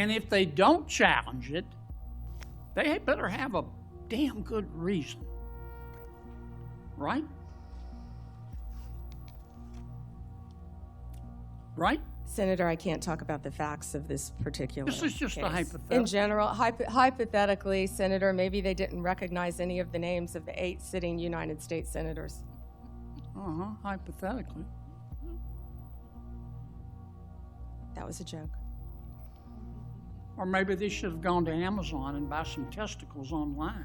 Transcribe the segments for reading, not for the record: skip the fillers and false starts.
And if they don't challenge it, they better have a damn good reason. Right? Right? Senator, I can't talk about the facts of this particular This is just case. a hypothetical. In general, hypothetically, Senator, maybe they didn't recognize any of the names of the 8 sitting United States senators. Hypothetically. That was a joke. Or maybe they should have gone to Amazon and buy some testicles online.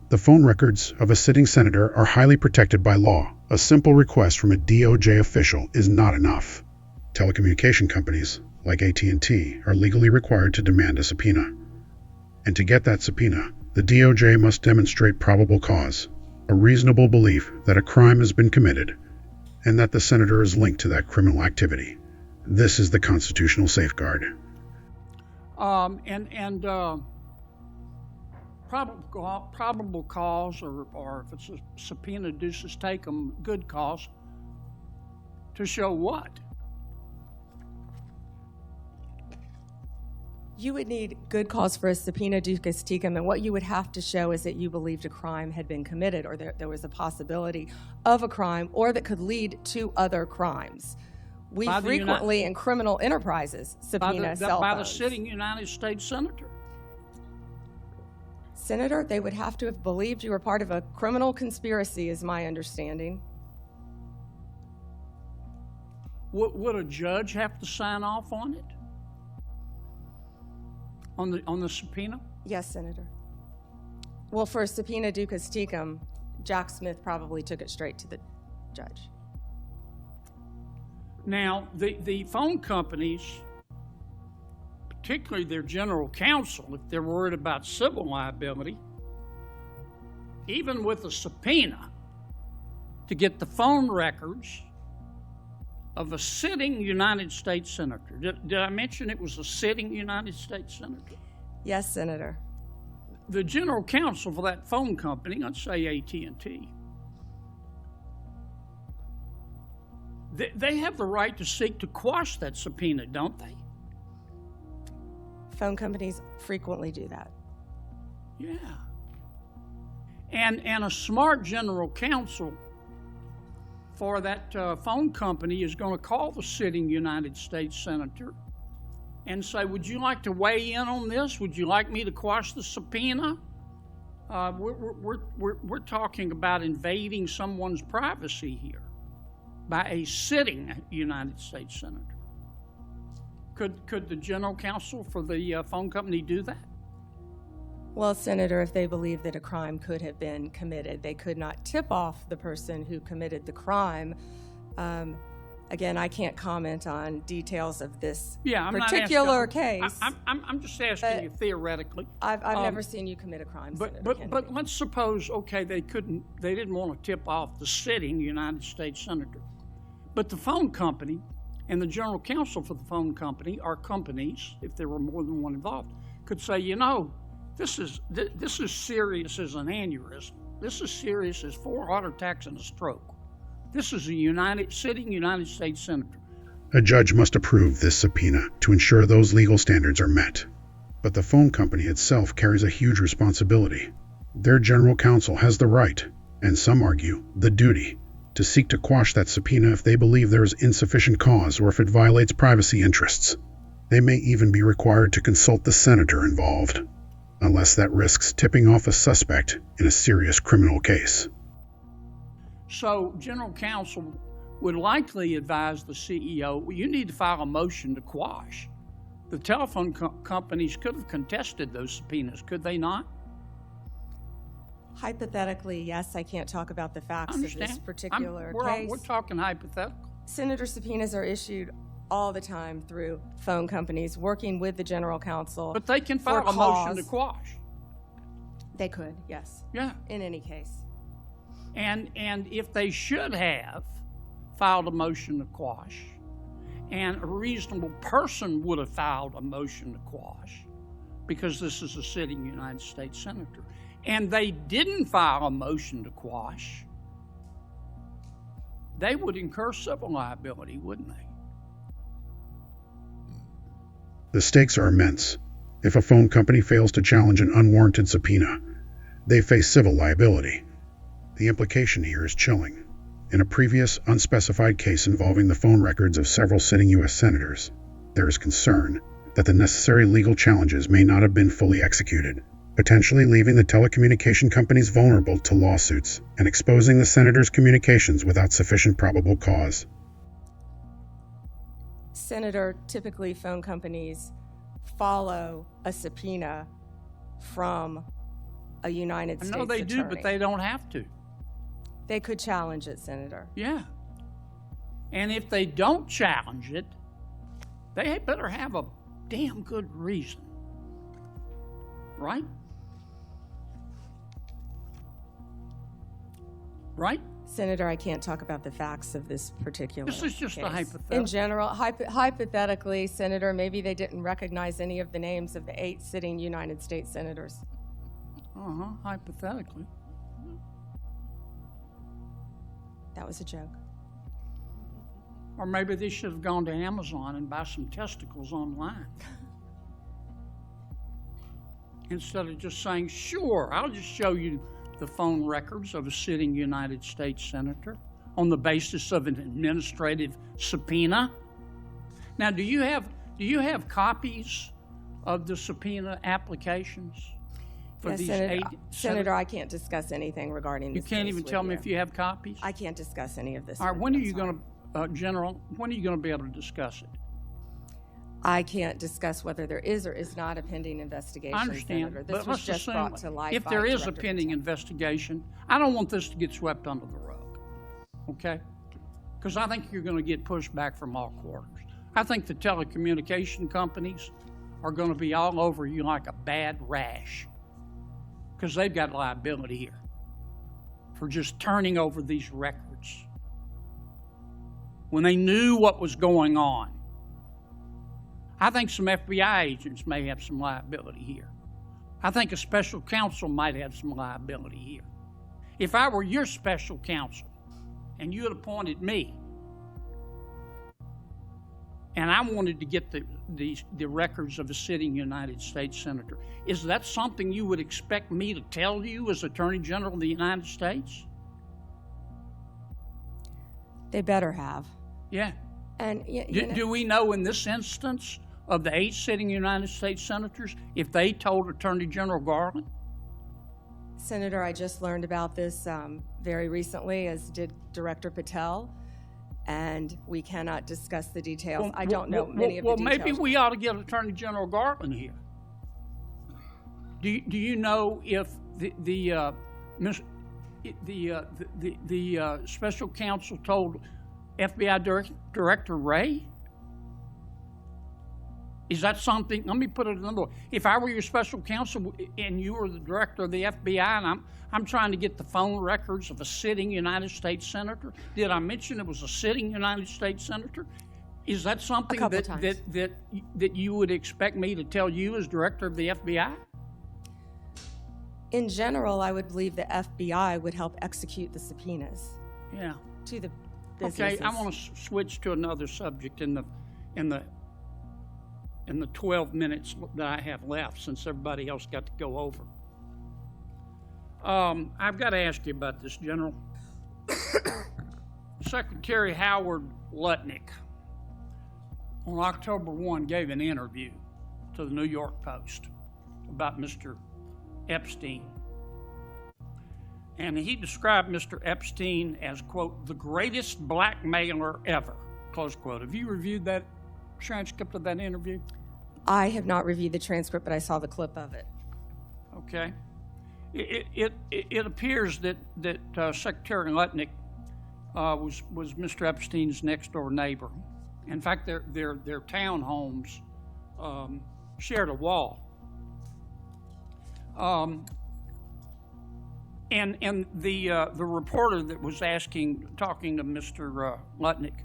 The phone records of a sitting senator are highly protected by law. A simple request from a DOJ official is not enough. Telecommunication companies, like AT&T, are legally required to demand a subpoena. And to get that subpoena, the DOJ must demonstrate probable cause, a reasonable belief that a crime has been committed, and that the senator is linked to that criminal activity. This is the constitutional safeguard. Probable cause, or if it's a subpoena deuces take them, good cause, to show what? You would need good cause for a subpoena ducis tecum, and what you would have to show is that you believed a crime had been committed, or there was a possibility of a crime, or that could lead to other crimes. We frequently, in criminal enterprises, subpoena cell phones. By the sitting United States senator. Senator, they would have to have believed you were part of a criminal conspiracy, is my understanding. Would a judge have to sign off on it? On the subpoena? Yes, Senator. Well, for a subpoena ducis tecum, Jack Smith probably took it straight to the judge. Now, the phone companies, particularly their general counsel, if they're worried about civil liability, even with a subpoena to get the phone records of a sitting United States senator. Did I mention it was a sitting United States senator? Yes, Senator. The general counsel for that phone company, let's say AT&T, they have the right to seek to quash that subpoena, don't they? Phone companies frequently do that. Yeah. And a smart general counsel for that phone company is going to call the sitting United States senator and say, would you like to weigh in on this? Would you like me to quash the subpoena? We're talking about invading someone's privacy here by a sitting United States senator. Could the general counsel for the phone company do that? Well, Senator, if they believe that a crime could have been committed, they could not tip off the person who committed the crime Again, I can't comment on details of this Yeah, I'm particular not asking, case. I'm just asking you theoretically. I've never seen you commit a crime, Senator But Kennedy. let's suppose, okay, they didn't want to tip off the sitting United States senator, but the phone company and the general counsel for the phone company, or companies, if there were more than one involved, could say, you know, this is serious as an aneurysm. This is serious as 4 heart attacks and a stroke. This is a sitting United States senator. A judge must approve this subpoena to ensure those legal standards are met. But the phone company itself carries a huge responsibility. Their general counsel has the right, and some argue the duty, to seek to quash that subpoena if they believe there is insufficient cause or if it violates privacy interests. They may even be required to consult the senator involved, unless that risks tipping off a suspect in a serious criminal case. So general counsel would likely advise the CEO, well, you need to file a motion to quash. The telephone companies could have contested those subpoenas, could they not? Hypothetically, yes, I can't talk about the facts of this particular case. We're talking hypothetical. Senator subpoenas are issued all the time through phone companies working with the general counsel. But they can file a motion to quash. They could, yes. Yeah. In any case. And if they should have filed a motion to quash, and a reasonable person would have filed a motion to quash, because this is a sitting United States senator, and they didn't file a motion to quash, they would incur civil liability, wouldn't they? The stakes are immense. If a phone company fails to challenge an unwarranted subpoena, they face civil liability. The implication here is chilling. In a previous, unspecified case involving the phone records of several sitting U.S. senators, there is concern that the necessary legal challenges may not have been fully executed, potentially leaving the telecommunication companies vulnerable to lawsuits and exposing the senators' communications without sufficient probable cause. Senator, typically phone companies follow a subpoena from a United States attorney. I know they do, but they don't have to. They could challenge it, Senator. Yeah. And if they don't challenge it, they better have a damn good reason. Right? Right? Senator, I can't talk about the facts of this particular This is just case. a hypothetical. In general, hypothetically, Senator, maybe they didn't recognize any of the names of the 8 sitting United States senators. Hypothetically. That was a joke. Or maybe they should have gone to Amazon and buy some testicles online. Instead of just saying, sure, I'll just show you the phone records of a sitting United States senator on the basis of an administrative subpoena. Now, do you have copies of the subpoena applications for Yes, these Senator, 8 Senator, I can't discuss anything regarding You this can't case even with tell me you. if you have copies? I can't discuss any of this. All right, with when are I'm you sorry. going to, General, when are you going to be able to discuss it? I can't discuss whether there is or is not a pending investigation, I understand, Senator. This but was let's just assume brought to light if by there is a Director pending Patel. investigation, I don't want this to get swept under the rug, okay? Because I think you're going to get pushed back from all quarters. I think the telecommunication companies are going to be all over you like a bad rash because they've got liability here for just turning over these records when they knew what was going on. I think some FBI agents may have some liability here. I think a special counsel might have some liability here. If I were your special counsel and you had appointed me and I wanted to get the records of a sitting United States senator, is that something you would expect me to tell you as Attorney General of the United States? They better have. Yeah. And Do we know in this instance of the 8 sitting United States senators if they told Attorney General Garland? Senator, I just learned about this very recently, as did Director Patel, and we cannot discuss the details. I don't know many of the details. Well, maybe we ought to get Attorney General Garland here. Do you know if the special counsel told FBI Director Wray? Is that something? Let me put it another way. If I were your special counsel and you were the director of the FBI, and I'm trying to get the phone records of a sitting United States senator, did I mention it was a sitting United States senator? Is that something that you would expect me to tell you as director of the FBI? In general, I would believe the FBI would help execute the subpoenas. Yeah. To the businesses. Okay, I want to switch to another subject in the 12 minutes that I have left, since everybody else got to go over. I've got to ask you about this, General. Secretary Howard Lutnick on October 1 gave an interview to the New York Post about Mr. Epstein. And he described Mr. Epstein as, quote, the greatest blackmailer ever, close quote. Have you reviewed that transcript of that interview? I have not reviewed the transcript, but I saw the clip of it. Okay. It appears that Secretary Lutnick was Mr. Epstein's next door neighbor. In fact, their townhomes shared a wall. And the reporter that was talking to Mr. Lutnick,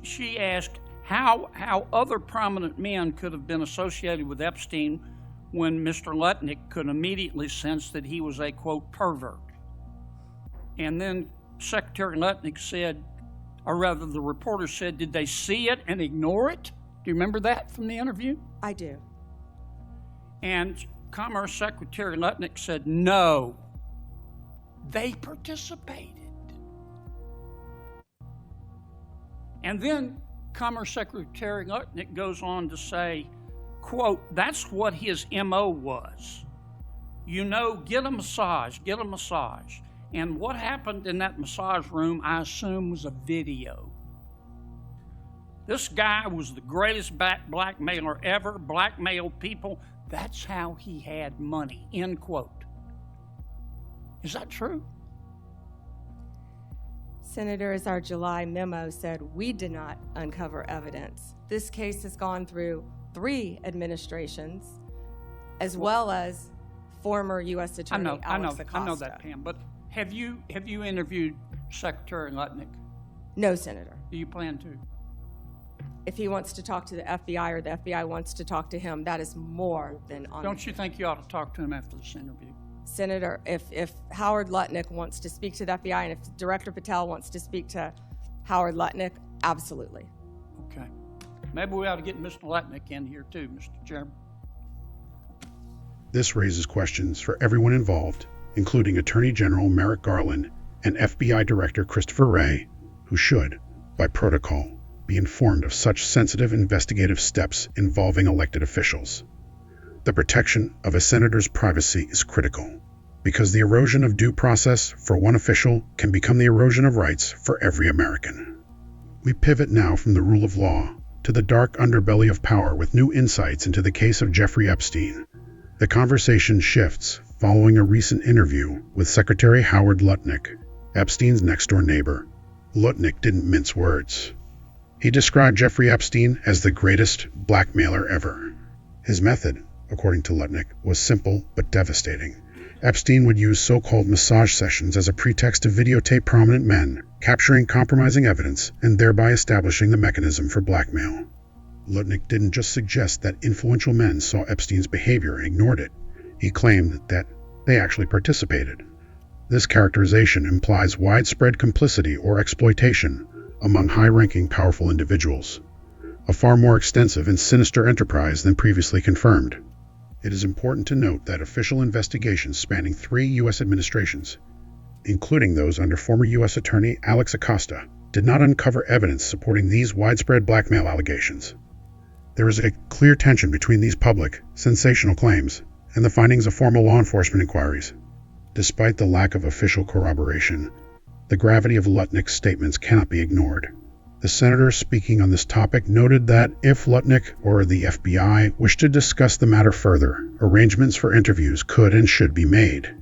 she asked how other prominent men could have been associated with Epstein when Mr. Lutnick could immediately sense that he was a, quote, pervert. And then Secretary Lutnick said, or rather the reporter said, did they see it and ignore it? Do you remember that from the interview? I do. And Commerce Secretary Lutnick said, no, they participated. And then Commerce Secretary Lutnick goes on to say, quote, that's what his MO was. You know, get a massage. And what happened in that massage room, I assume, was a video. This guy was the greatest blackmailer ever, blackmailed people. That's how he had money, end quote. Is that true? Senator, as our July memo said, we did not uncover evidence. This case has gone through 3 administrations, as well as former U.S. Attorney Alex Acosta. I know that, Pam, but have you interviewed Secretary Lutnick? No, Senator. Do you plan to? If he wants to talk to the FBI or the FBI wants to talk to him, that is more than on. Don't you think you ought to talk to him after this interview? Senator, if Howard Lutnick wants to speak to the FBI and if Director Patel wants to speak to Howard Lutnick, absolutely. Okay. Maybe we ought to get Mr. Lutnick in here too, Mr. Chairman. This raises questions for everyone involved, including Attorney General Merrick Garland and FBI Director Christopher Wray, who should, by protocol, be informed of such sensitive investigative steps involving elected officials. The protection of a senator's privacy is critical, because the erosion of due process for one official can become the erosion of rights for every American. We pivot now from the rule of law to the dark underbelly of power with new insights into the case of Jeffrey Epstein. The conversation shifts following a recent interview with Secretary Howard Lutnick, Epstein's next-door neighbor. Lutnick didn't mince words. He described Jeffrey Epstein as the greatest blackmailer ever. His method, according to Lutnick, was simple but devastating. Epstein would use so-called massage sessions as a pretext to videotape prominent men, capturing compromising evidence and thereby establishing the mechanism for blackmail. Lutnick didn't just suggest that influential men saw Epstein's behavior and ignored it. He claimed that they actually participated. This characterization implies widespread complicity or exploitation among high-ranking, powerful individuals, a far more extensive and sinister enterprise than previously confirmed. It is important to note that official investigations spanning 3 U.S. administrations, including those under former U.S. Attorney Alex Acosta, did not uncover evidence supporting these widespread blackmail allegations. There is a clear tension between these public, sensational claims and the findings of formal law enforcement inquiries. Despite the lack of official corroboration, the gravity of Lutnick's statements cannot be ignored. The senator speaking on this topic noted that if Lutnick or the FBI wished to discuss the matter further, arrangements for interviews could and should be made.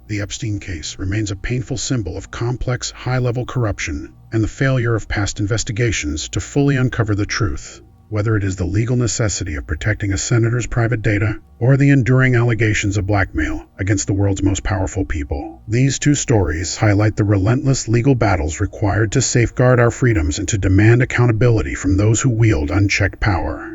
The Epstein case remains a painful symbol of complex, high-level corruption and the failure of past investigations to fully uncover the truth. Whether it is the legal necessity of protecting a senator's private data or the enduring allegations of blackmail against the world's most powerful people, these two stories highlight the relentless legal battles required to safeguard our freedoms and to demand accountability from those who wield unchecked power.